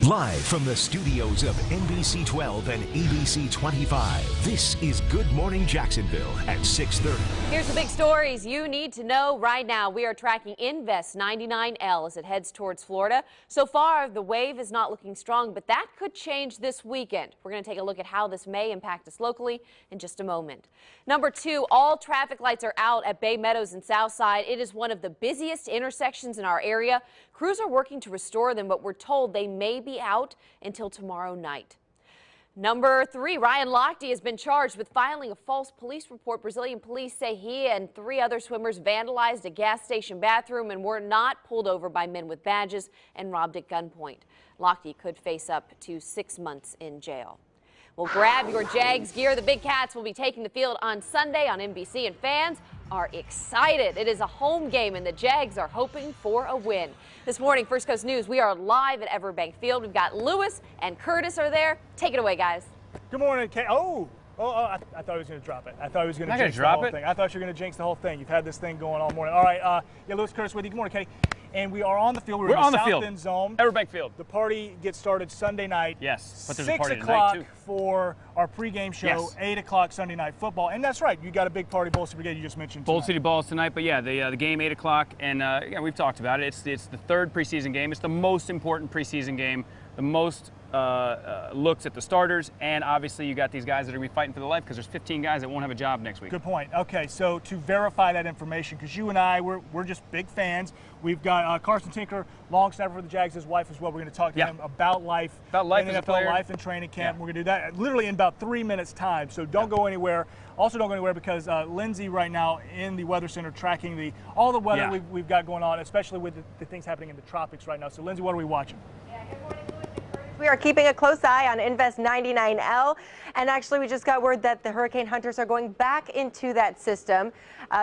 Live from the studios of NBC 12 and ABC 25, this is Good Morning Jacksonville at 6:30. Here's the big stories you need to know right now. We are tracking Invest 99L as it heads towards Florida. So far, the wave is not looking strong, but that could change this weekend. We're going to take a look at how this may impact us locally in just a moment. Number 2, all traffic lights are out at Bay Meadows and Southside. It is one of the busiest intersections in our area. Crews are working to restore them, but we're told they may be out until tomorrow night. Number 3, Ryan Lochte has been charged with filing a false police report. Brazilian police say he and 3 other swimmers vandalized a gas station bathroom and were not pulled over by men with badges and robbed at gunpoint. Lochte could face up to 6 months in jail. Well, grab your Jags gear. The Big Cats will be taking the field on Sunday on NBC, and fans are excited. It is a home game, and the Jags are hoping for a win. This morning, First Coast News, we are live at Everbank Field. We've got Lewis and Curtis are there. Take it away, guys. Good morning, Kay. I thought he was going to drop it. I thought he was going to jinx the whole thing. I thought you were going to jinx the whole thing. You've had this thing going all morning. All right, Lewis, Curtis with you. Good morning, Kay. And we are on the field. We're in the South End zone. Everbank Field. The party gets started Sunday night. Yes, but there's 6 a party o'clock tonight, too. for our pregame show. Yes. 8 o'clock Sunday night football. And that's right. You got a big party, Bowl City Brigade, you just mentioned. Bowl City Balls tonight, but yeah, the game 8 o'clock, and yeah, we've talked about it. It's the third preseason game. It's the most important preseason game. The most looks at the starters, and obviously you got these guys that are going to be fighting for their life because there's 15 guys that won't have a job next week. Good point. Okay, so to verify that information, because you and I, we're just big fans. We've got Carson Tinker, long snapper for the Jags, his wife as well. We're going to talk to him about life in NFL life and training camp. We're going to do that literally in about 3 minutes time, so don't go anywhere. Also don't go anywhere because Lindsay right now in the Weather Center tracking all the weather we've got going on, especially with the things happening in the tropics right now. So Lindsay, what are we watching? Good morning. We are keeping a close eye on Invest 99L, and actually we just got word that the hurricane hunters are going back into that system.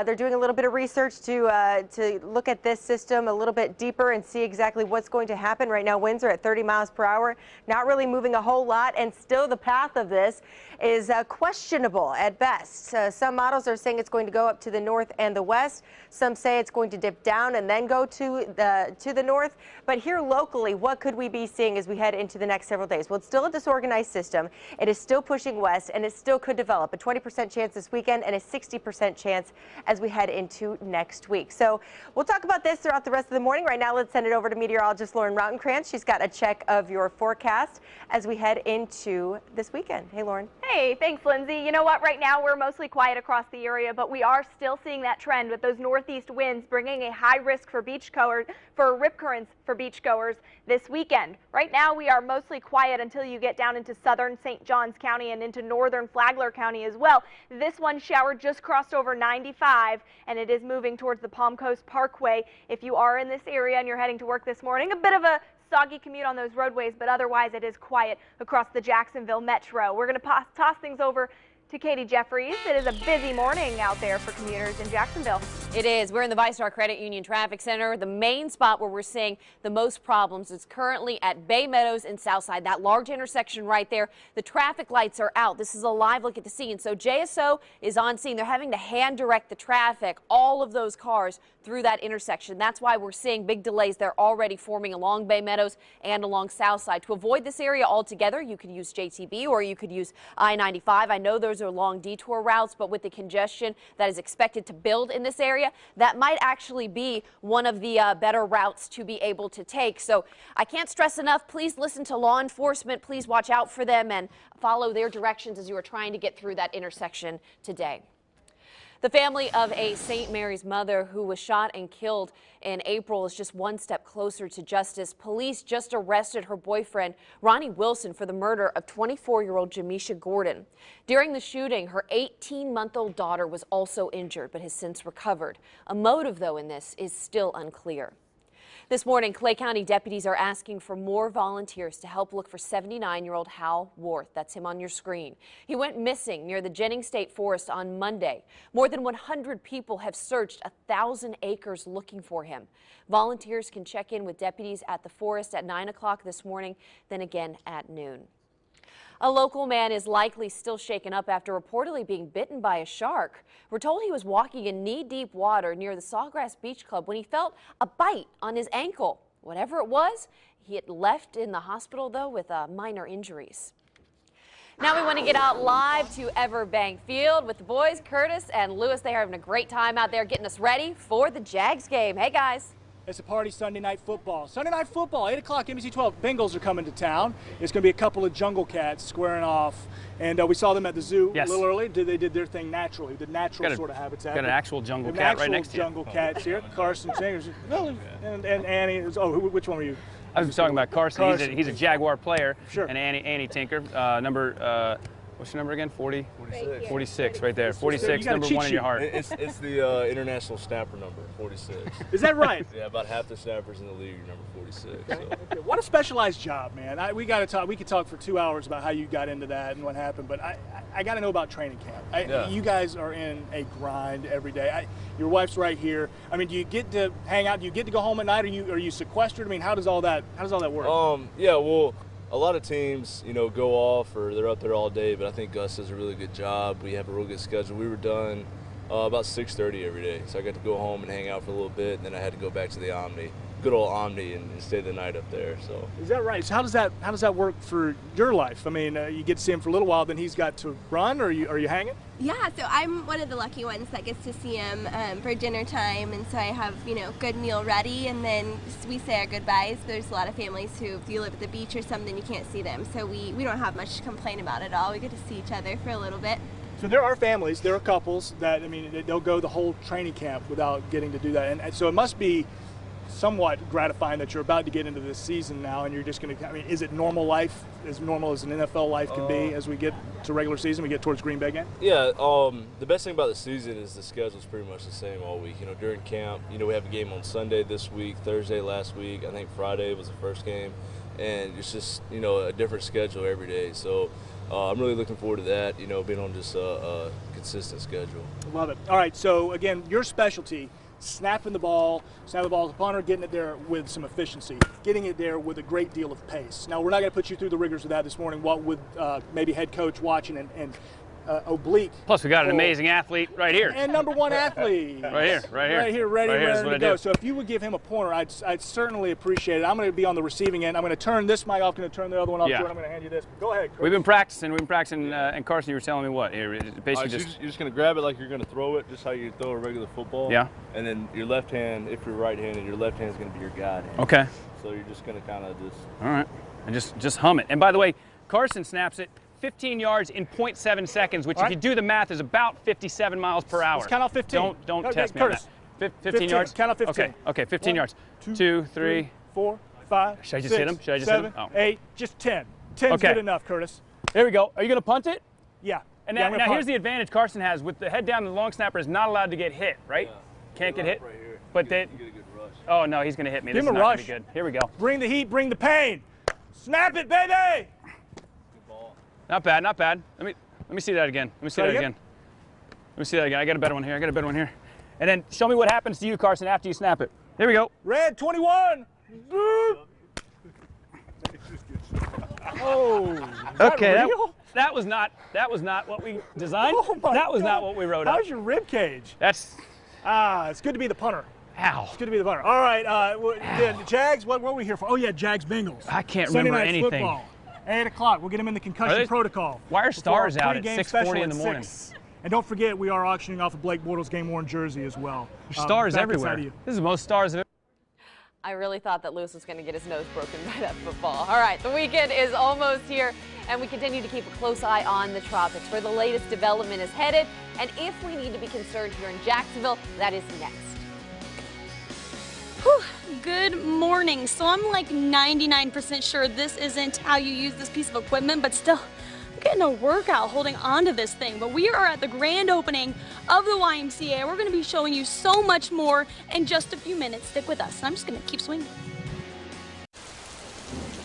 They're doing a little bit of research to look at this system a little bit deeper and see exactly what's going to happen. Right now winds are at 30 miles per hour, not really moving a whole lot, and still the path of this is questionable at best. Some models are saying it's going to go up to the north and the west. Some say it's going to dip down and then go to the north. But here locally, what could we be seeing as we head into the next several days? Well, it's still a disorganized system. It is still pushing west, and it still could develop. A 20% chance this weekend and a 60% chance as we head into next week. So we'll talk about this throughout the rest of the morning. Right now, let's send it over to meteorologist Lauren Rautenkrantz. She's got a check of your forecast as we head into this weekend. Hey, Lauren. Hey, thanks, Lindsay. You know what? Right now, we're mostly quiet across the area, but we are still seeing that trend with those northeast winds bringing a high risk for rip currents for beachgoers this weekend. Right now, we are mostly quiet until you get down into southern St. Johns County and into northern Flagler County as well. This one shower just crossed over 95, and it is moving towards the Palm Coast Parkway. If you are in this area and you're heading to work this morning, a bit of a soggy commute on those roadways, but otherwise it is quiet across the Jacksonville metro. We're going to toss things over to Katie Jeffries. It is a busy morning out there for commuters in Jacksonville. It is. We're in the VyStar Credit Union Traffic Center. The main spot where we're seeing the most problems is currently at Bay Meadows and Southside. That large intersection right there. The traffic lights are out. This is a live look at the scene. So JSO is on scene. They're having to hand direct the traffic, all of those cars through that intersection. That's why we're seeing big delays. They're already forming along Bay Meadows and along Southside. To avoid this area altogether, you could use JTB or you could use I-95. I know those are long detour routes, but with the congestion that is expected to build in this area, that might actually be one of the better routes to be able to take. So I can't stress enough, please listen to law enforcement. Please watch out for them and follow their directions as you are trying to get through that intersection today. The family of a St. Mary's mother who was shot and killed in April is just one step closer to justice. Police just arrested her boyfriend, Ronnie Wilson, for the murder of 24-year-old Jamisha Gordon. During the shooting, her 18-month-old daughter was also injured, but has since recovered. A motive, though, in this is still unclear. This morning, Clay County deputies are asking for more volunteers to help look for 79-year-old Hal Worth. That's him on your screen. He went missing near the Jennings State Forest on Monday. More than 100 people have searched 1,000 acres looking for him. Volunteers can check in with deputies at the forest at 9 o'clock this morning, then again at noon. A local man is likely still shaken up after reportedly being bitten by a shark. We're told he was walking in knee-deep water near the Sawgrass Beach Club when he felt a bite on his ankle. Whatever it was, he had left in the hospital, though, with minor injuries. Now we want to get out live to Everbank Field with the boys, Curtis and Lewis. They are having a great time out there getting us ready for the Jags game. Hey, guys. It's a party Sunday Night Football. Sunday Night Football, 8 o'clock, NBC 12. Bengals are coming to town. It's going to be a couple of jungle cats squaring off. And we saw them at the zoo a little early. They did their thing naturally, the natural sort of habitat. Got an actual jungle cat right next to you. Jungle cats here. Carson Changers. And Annie. Which one were you? I was talking about Carson. He's a Jaguar player. Sure. And Annie Tinker, what's your number again? 40? 46. 46 right there. 46, number 1 in your heart. It's the international snapper number, 46. Is that right? Yeah, about half the snappers in the league are number 46. So. Okay. What a specialized job, man. We got to talk. We could talk for 2 hours about how you got into that and what happened, but I got to know about training camp. You guys are in a grind every day. Your wife's right here. I mean, do you get to hang out? Do you get to go home at night? Are you sequestered? I mean, how does all that work? Yeah, well, a lot of teams, go off or they're up there all day, but I think Gus does a really good job. We have a real good schedule. We were done about 6:30 every day, so I got to go home and hang out for a little bit, and then I had to go back to the Omni, good old Omni, and stay the night up there. So is that right? So how does that work for your life? I mean, you get to see him for a little while, then he's got to run, or are you hanging? Yeah, so I'm one of the lucky ones that gets to see him for dinner time, and so I have, good meal ready, and then we say our goodbyes. There's a lot of families who, if you live at the beach or something, you can't see them, so we don't have much to complain about at all. We get to see each other for a little bit. So there are families, there are couples that, they'll go the whole training camp without getting to do that, and so it must be somewhat gratifying that you're about to get into this season now, and you're just going to, is it normal life, as normal as an NFL life can be as we get to regular season, we get towards Green Bay again? Yeah, the best thing about the season is the schedule's pretty much the same all week. During camp, we have a game on Sunday this week, Thursday last week, I think Friday was the first game, and it's just, a different schedule every day. So I'm really looking forward to that, being on just a consistent schedule. Love it. All right, so again, your specialty, snapping the ball to the punter, getting it there with some efficiency, getting it there with a great deal of pace. Now, we're not going to put you through the rigors of that this morning, what with maybe head coach watching and oblique. Plus, we got an amazing athlete right here. And number 1 athlete. Right here, ready to go. So if you would give him a pointer, I'd certainly appreciate it. I'm going to be on the receiving end. I'm going to turn this mic off, going to turn the other one off, too, and I'm going to hand you this. Go ahead, Chris. We've been practicing, and Carson, you were telling me what? Here, basically you're just going to grab it like you're going to throw it, just how you throw a regular football. Yeah. And then your left hand, if you're right-handed, your left hand is going to be your guide hand. Okay. So you're just going to kind of just... All right. And just hum it. And by the way, Carson snaps it 15 yards in 0.7 seconds, which if you do the math is about 57 miles per hour. Let's count off 15. Don't test me Curtis. on that. 15 yards? Count off 15. Okay, 15 yards. 2, 3, 4, 5, Should I just 6, hit him? 7, 8, just 10. 10's good enough, Curtis. There we go. Are you going to punt it? Yeah. And now here's the advantage Carson has. With the head down, the long snapper is not allowed to get hit, right? Yeah. Can't get hit? Right here. But you get a good rush. Oh, no, he's going to hit me. Give This him is a not rush. going to be good. Here we go. Bring the heat, bring the pain. Snap it, baby! Good ball. Not bad, not bad. Let me see that again. Let me see that again. I got a better one here. And then show me what happens to you, Carson, after you snap it. Here we go. Red 21. Oh. Okay. That was not what we designed. That was not what we wrote up. How's your rib cage? That's. It's good to be the punter. Ow. It's good to be the punter. All right. The Jags. What are we here for? Oh yeah, Jags Bengals. I can't Sunday remember night anything. Football. 8 o'clock. We'll get them in the concussion protocol. Why are stars out at Pregame 6:40 special in the morning? 6. And don't forget, we are auctioning off a Blake Bortles game-worn jersey as well. There's stars everywhere. This is the most stars I've ever. I really thought that Lewis was going to get his nose broken by that football. All right, the weekend is almost here, and we continue to keep a close eye on the tropics, where the latest development is headed. And if we need to be concerned here in Jacksonville, that is next. Whew, good morning. So I'm like 99% sure this isn't how you use this piece of equipment, but still, I'm getting a workout holding on to this thing. But we are at the grand opening of the YMCA. We're going to be showing you so much more in just a few minutes. Stick with us. I'm just going to keep swinging.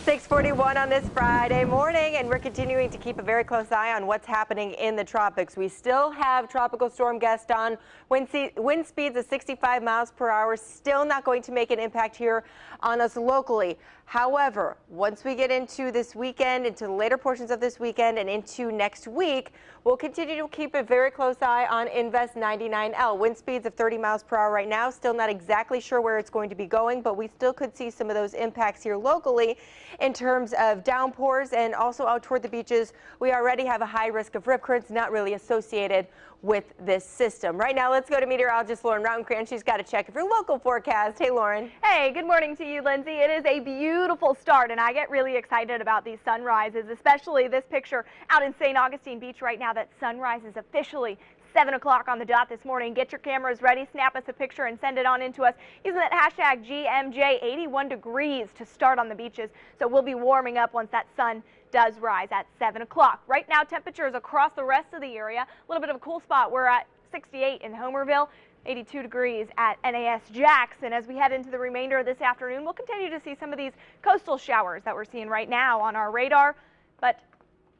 6:41 on this Friday morning, and we're continuing to keep a very close eye on what's happening in the tropics. We still have Tropical Storm Gaston, wind speeds of 65 miles per hour, still not going to make an impact here on us locally. However, once we get into this weekend, into the later portions of this weekend and into next week, we'll continue to keep a very close eye on Invest 99L. Wind speeds of 30 miles per hour right now. Still not exactly sure where it's going to be going, but we still could see some of those impacts here locally in terms of downpours, and also out toward the beaches. We already have a high risk of rip currents, not really associated with this system. Right now, let's go to meteorologist Lauren Rautencrantz. She's got a check of your local forecast. Hey, Lauren. Hey, good morning to you, Lindsay. It is a beautiful start, and I get really excited about these sunrises, especially this picture out in St. Augustine Beach right now. That sunrise is officially 7 o'clock on the dot this morning. Get your cameras ready, snap us a picture, and send it on into us using that hashtag GMJ. 81 degrees to start on the beaches, so we'll be warming up once that sun does rise at 7 o'clock. Right now, temperatures across the rest of the area, a little bit of a cool spot. We're at 68 in Homerville, 82 degrees at NAS Jackson. As we head into the remainder of this afternoon, we'll continue to see some of these coastal showers that we're seeing right now on our radar. But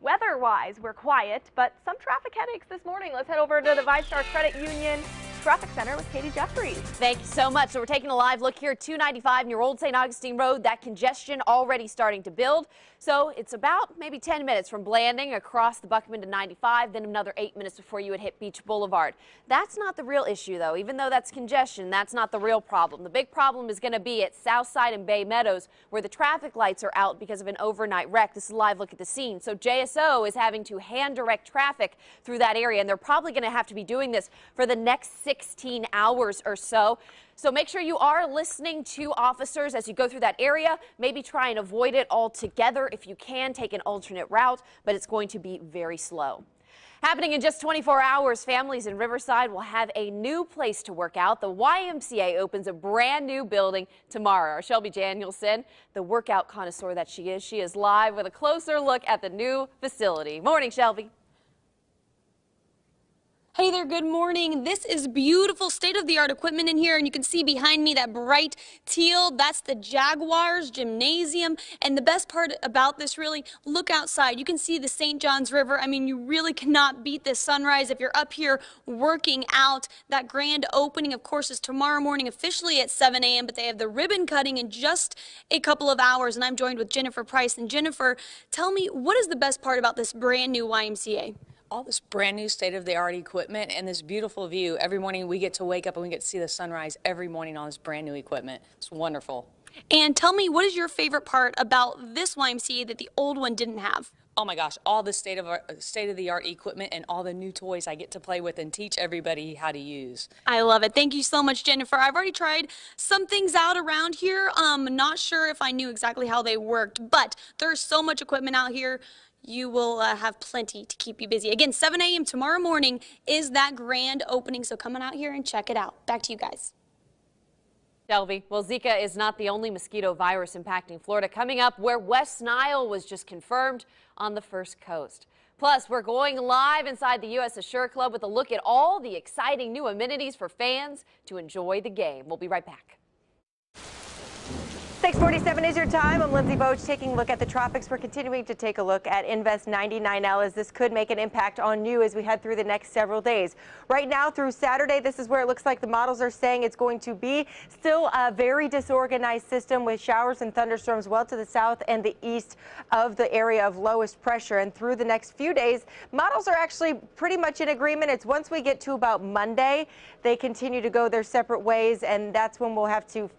weather-wise, we're quiet, but some traffic headaches this morning. Let's head over to the VyStar Credit Union Traffic Center with Katie Jeffries. Thank you so much. So we're taking a live look here at 295 near Old St. Augustine Road. That congestion already starting to build. So it's about maybe 10 minutes from Blanding across the Buckman to 95, then another 8 minutes before you would hit Beach Boulevard. That's not the real issue, though. Even though that's congestion, that's not the real problem. The big problem is going to be at Southside and Bay Meadows, where the traffic lights are out because of an overnight wreck. This is a live look at the scene. So JSO is having to hand direct traffic through that area, and they're probably going to have to be doing this for the next 16 hours or so. So make sure you are listening to officers as you go through that area. Maybe try and avoid it altogether. If you can, take an alternate route, but it's going to be very slow. Happening in just 24 hours, families in Riverside will have a new place to work out. The YMCA opens a brand new building tomorrow. Our Shelby Danielson, the workout connoisseur that she is live with a closer look at the new facility. Morning, Shelby. Hey there, good morning. This is beautiful state-of-the-art equipment in here, and you can see behind me that bright teal. That's the Jaguars gymnasium. And the best part about this, really, look outside. You can see the St. Johns River. I mean, you really cannot beat this sunrise if you're up here working out. That grand opening, of course, is tomorrow morning officially at 7 a.m., but they have the ribbon cutting in just a couple of hours. And I'm joined with Jennifer Price. And Jennifer, tell me, what is the best part about this brand new YMCA? All this brand new state-of-the-art equipment and this beautiful view. Every morning we get to wake up and we get to see the sunrise every morning on this brand new equipment. It's wonderful. And tell me, what is your favorite part about this YMCA that the old one didn't have? Oh my gosh, all the state-of-the-art equipment and all the new toys I get to play with and teach everybody how to use. I love it. Thank you so much, Jennifer. I've already tried some things out around here. Not sure if I knew exactly how they worked, but there's so much equipment out here. You will have plenty to keep you busy. Again, 7 a.m. tomorrow morning is that grand opening, so come on out here and check it out. Back to you guys. Shelby, well, Zika is not the only mosquito virus impacting Florida. Coming up, where West Nile was just confirmed on the First Coast. Plus, we're going live inside the U.S. Assure Club with a look at all the exciting new amenities for fans to enjoy the game. We'll be right back. 6:47 is your time. I'm Lindsay Boach taking a look at the tropics. We're continuing to take a look at Invest 99L, as this could make an impact on you as we head through the next several days. Right now through Saturday, this is where it looks like the models are saying it's going to be still a very disorganized system with showers and thunderstorms well to the south and the east of the area of lowest pressure. And through the next few days, models are actually pretty much in agreement. It's once we get to about Monday, they continue to go their separate ways, and that's when we'll have to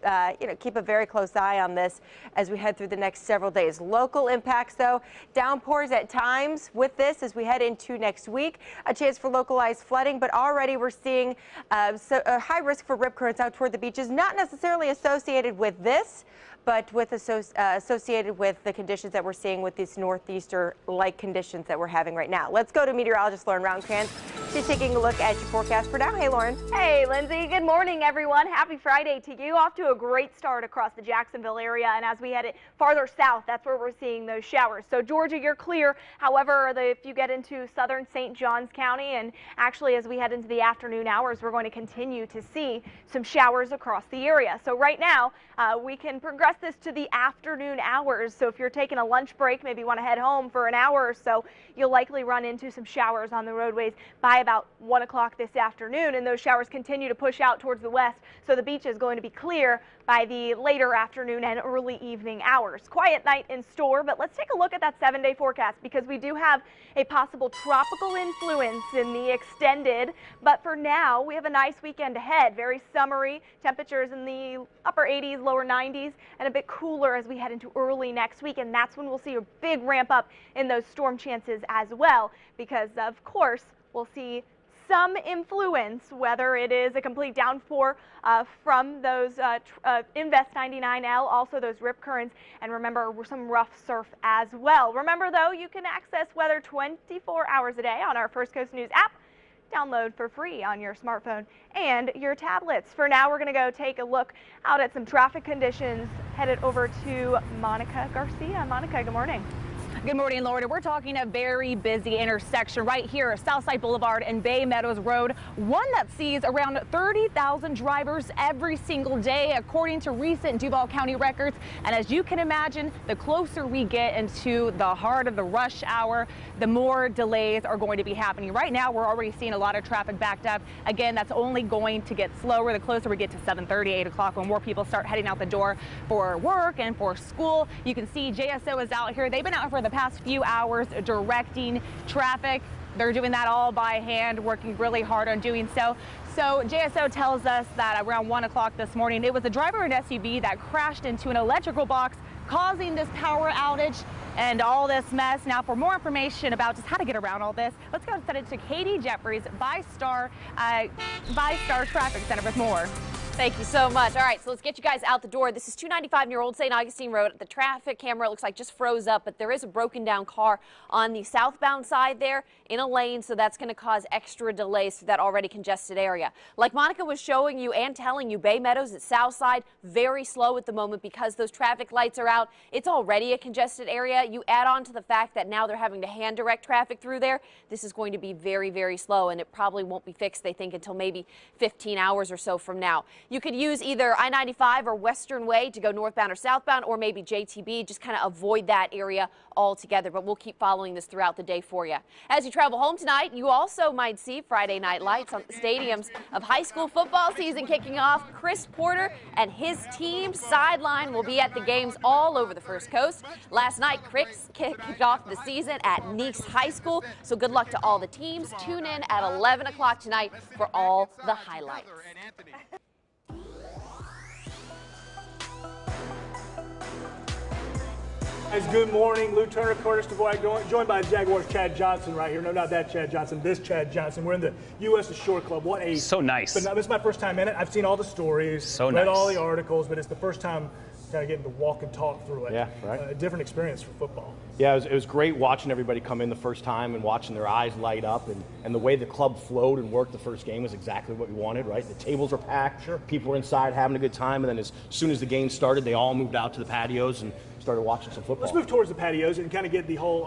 keep a very close eye on this as we head through the next several days. Local impacts, though, downpours at times with this as we head into next week. A chance for localized flooding, but already we're seeing a high risk for rip currents out toward the beaches, not necessarily associated with this, but with associated with the conditions that we're seeing with these northeaster-like conditions that we're having right now. Let's go to meteorologist Lauren Rautencrantz. to taking a look at your forecast for now. Hey, Lauren. Hey, Lindsay. Good morning, everyone. Happy Friday to you. Off to a great start across the Jacksonville area, and as we head farther south, that's where we're seeing those showers. So, Georgia, you're clear. However, if you get into southern St. Johns County, and actually as we head into the afternoon hours, we're going to continue to see some showers across the area. So right now, we can progress this to the afternoon hours. So if you're taking a lunch break, maybe want to head home for an hour or so, you'll likely run into some showers on the roadways by about 1 o'clock this afternoon, and those showers continue to push out towards the west, so the beach is going to be clear by the later afternoon and early evening hours. Quiet night in store, but let's take a look at that 7-day forecast because we do have a possible tropical influence in the extended, but for now we have a nice weekend ahead. Very summery, temperatures in the upper 80s, lower 90s, and a bit cooler as we head into early next week, and that's when we'll see a big ramp up in those storm chances as well, because of course we'll see some influence, whether it is a complete downpour from those Invest 99L, also those rip currents, and remember some rough surf as well. Remember though, you can access weather 24 hours a day on our First Coast News app. Download for free on your smartphone and your tablets. For now, we're going to go take a look out at some traffic conditions. Headed over to Monica Garcia. Monica, good morning. Good morning, Lauren. We're talking a very busy intersection right here, Southside Boulevard and Bay Meadows Road, one that sees around 30,000 drivers every single day, according to recent Duval County records. And as you can imagine, the closer we get into the heart of the rush hour, the more delays are going to be happening. Right now, we're already seeing a lot of traffic backed up. Again, that's only going to get slower the closer we get to 7:30, 8 o'clock, when more people start heading out the door for work and for school. You can see JSO is out here. They've been out for the past few hours directing traffic. They're doing that all by hand, working really hard on doing so. So JSO tells us that around 1 o'clock this morning, it was a driver in an SUV that crashed into an electrical box, causing this power outage and all this mess. Now, for more information about just how to get around all this, let's go and send it to Katie Jeffries, ViStar Traffic Center with more. Thank you so much. All right, so let's get you guys out the door. This is 295 near Old St. Augustine Road. The traffic camera, it looks like, just froze up, but there is a broken down car on the southbound side there in a lane, so that's going to cause extra delays through that already congested area. Like Monica was showing you and telling you, Bay Meadows at Southside, very slow at the moment because those traffic lights are out. It's already a congested area. You add on to the fact that now they're having to hand direct traffic through there. This is going to be very, very slow, and it probably won't be fixed, they think, until maybe 15 hours or so from now. You could use either I-95 or Western Way to go northbound or southbound, or maybe JTB. Just kind of avoid that area altogether, but we'll keep following this throughout the day for you. As you travel home tonight, you also might see Friday night lights on the stadiums of high school football season kicking off. Chris Porter and his team sideline will be at the games all over the First Coast. Last night, Chris kicked off the season at Neeks High School, so good luck to all the teams. Tune in at 11 o'clock tonight for all the highlights. Guys, good morning. Lou Turner, Curtis DeVoy, joined by Jaguars Chad Johnson right here. No, not that Chad Johnson, this Chad Johnson. We're in the U.S. Ashore Club. What a... So nice. But this is my first time in it. I've seen all the stories, read all the articles, but it's the first time kind of getting to walk and talk through it. Yeah, right. A different experience for football. Yeah, it was great watching everybody come in the first time and watching their eyes light up, and the way the club flowed and worked the first game was exactly what we wanted, right? The tables were packed, people were inside having a good time, and then as soon as the game started, they all moved out to the patios and started watching some football. Let's move towards the patios and kind of get the whole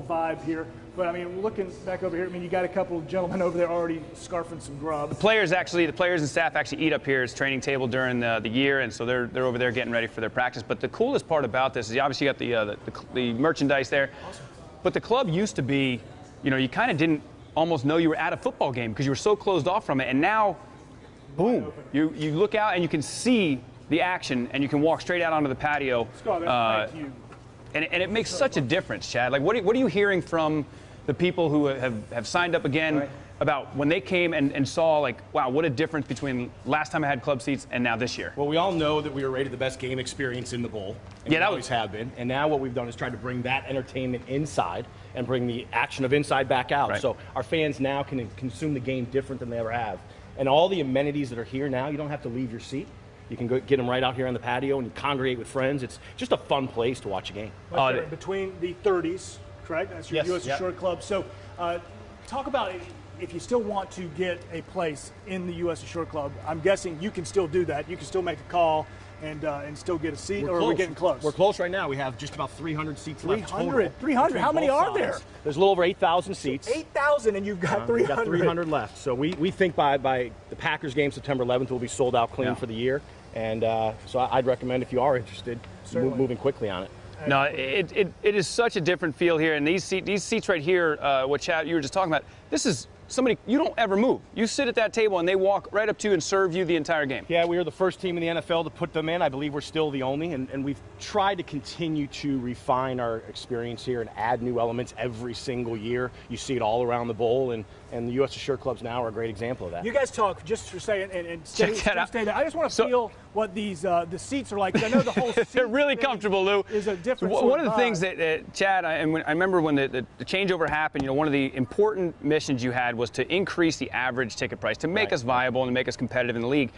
vibe here. But I mean, looking back over here, I mean, you got a couple of gentlemen over there already scarfing some grub. The players and staff actually eat up here as training table during the year, and so they're over there getting ready for their practice. But the coolest part about this is you obviously got the merchandise there. Awesome. But the club used to be, you kind of didn't almost know you were at a football game because you were so closed off from it. And now, boom, you look out and you can see the action, and you can walk straight out onto the patio. Thank you. And it makes such a difference, Chad. Like, what are you hearing from the people who have signed up again about when they came and saw, like, wow, what a difference between last time I had club seats and now this year? Well, we all know that we were rated the best game experience in the bowl. And we always have been. And now what we've done is tried to bring that entertainment inside and bring the action of inside back out. Right. So our fans now can consume the game different than they ever have. And all the amenities that are here now, you don't have to leave your seat. You can go get them right out here on the patio and you congregate with friends. It's just a fun place to watch a game. Between the 30s, correct? That's your U.S. Ashore Club. So talk about if you still want to get a place in the U.S. Assure Club, I'm guessing you can still do that. You can still make a call and still get a seat, or are we getting close? We're close right now. We have just about 300 seats left. 300. How many are there? There's a little over 8,000 seats. 8,000, and you've got 300. We've got 300 left. So we think by the Packers game September 11th, we'll be sold out clean for the year. And so I'd recommend, if you are interested, moving quickly on it. No, it is such a different feel here, and these seats right here, what Chad, you were just talking about, this is somebody, you don't ever move. You sit at that table and they walk right up to you and serve you the entire game. Yeah, we were the first team in the NFL to put them in. I believe we're still the only, and we've tried to continue to refine our experience here and add new elements every single year. You see it all around the bowl, and the U.S. Assure Clubs now are a great example of that. You guys talk, just for saying, and stay there. I just want to feel what these the seats are like, because I know the whole seat they're really comfortable, Lou. Is a different One of the things that Chad, I remember when the changeover happened, one of the important missions you had was to increase the average ticket price, to make us viable and to make us competitive in the league.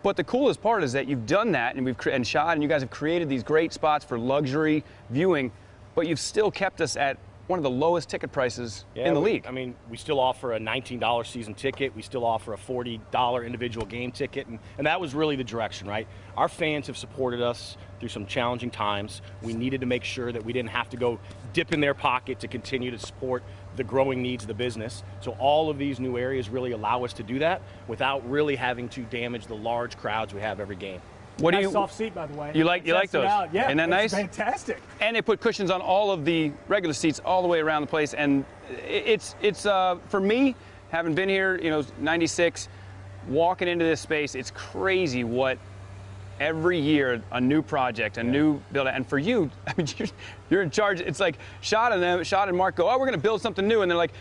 But the coolest part is that you've done that, and Shad and you guys have created these great spots for luxury viewing, but you've still kept us at one of the lowest ticket prices in the league. I mean, we still offer a $19 season ticket. We still offer a $40 individual game ticket, and that was really the direction, right? Our fans have supported us through some challenging times. We needed to make sure that we didn't have to go dip in their pocket to continue to support the growing needs of the business. So all of these new areas really allow us to do that without really having to damage the large crowds we have every game. What do you soft seat, by the way? You like those? Yeah, isn't that nice? Fantastic. And they put cushions on all of the regular seats all the way around the place, and it's for me, having been here, 96, walking into this space, it's crazy what every year a new project, a new build, and for you, I mean, you're in charge. It's like Shad and Mark go, oh, we're going to build something new, and they're like,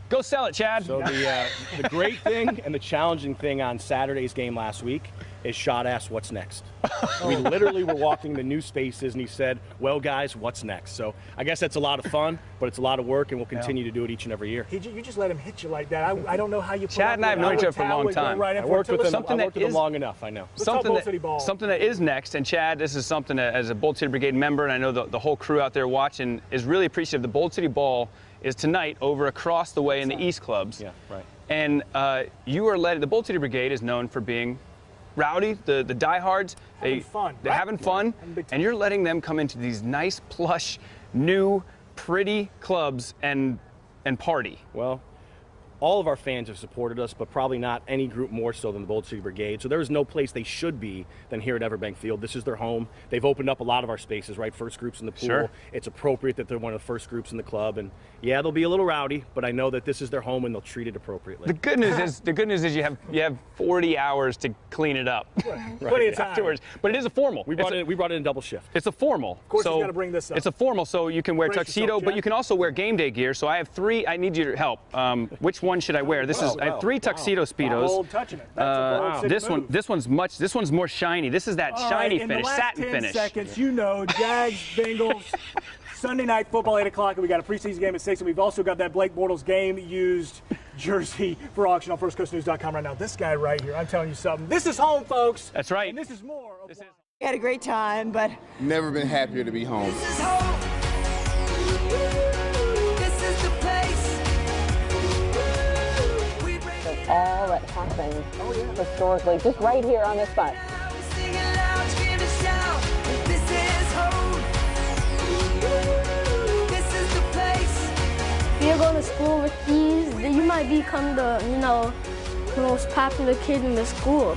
go sell it, Chad. So the great thing and the challenging thing on Saturday's game last week is Shad asked, what's next? We literally were walking the new spaces, and he said, well, guys, what's next? So I guess that's a lot of fun, but it's a lot of work, and we'll continue to do it each and every year. You just let him hit you like that. I don't know how you put Chad and I have known each other for a long time. I worked with him long enough, I know. Something that is next, and Chad, this is something that, as a Bold City Brigade member, and I know the whole crew out there watching is really appreciative. The Bold City Ball is tonight over across the way in the East Clubs. Yeah, right. And you are led, the Bold City Brigade is known for being rowdy, the diehards. They're having fun, and you're letting them come into these nice, plush, new, pretty clubs and party. Well, all of our fans have supported us, but probably not any group more so than the Bold City Brigade. So there's no place they should be than here at Everbank Field. This is their home. They've opened up a lot of our spaces, right? First groups in the pool. Sure. It's appropriate that they're one of the first groups in the club. And yeah, they'll be a little rowdy, but I know that this is their home and they'll treat it appropriately. The good news is you have 40 hours to clean it up. Right. Plenty of time. Afterwards. But it is a formal. We brought it in double shift. It's a formal. Of course, you got to bring this up. It's a formal, so you can wear tuxedo, but you can also wear game day gear. So I have three. I need your help. Which one should I wear? I have 3 tuxedo speedos. Bold touching it. That's a bold this one's more shiny. This is that shiny finish, satin finish. In the last 10 seconds, Jags, Bengals, Sunday night football, 8 o'clock, and we got a preseason game at 6, and we've also got that Blake Bortles game-used jersey for auction on firstcoastnews.com right now. This guy right here, I'm telling you something. This is home, folks. That's right. And this is more. We had a great time, but never been happier to be home. This is home. This is the place. All that happened historically, just right here on this spot. If you're going to school with these, then you might become the most popular kid in the school.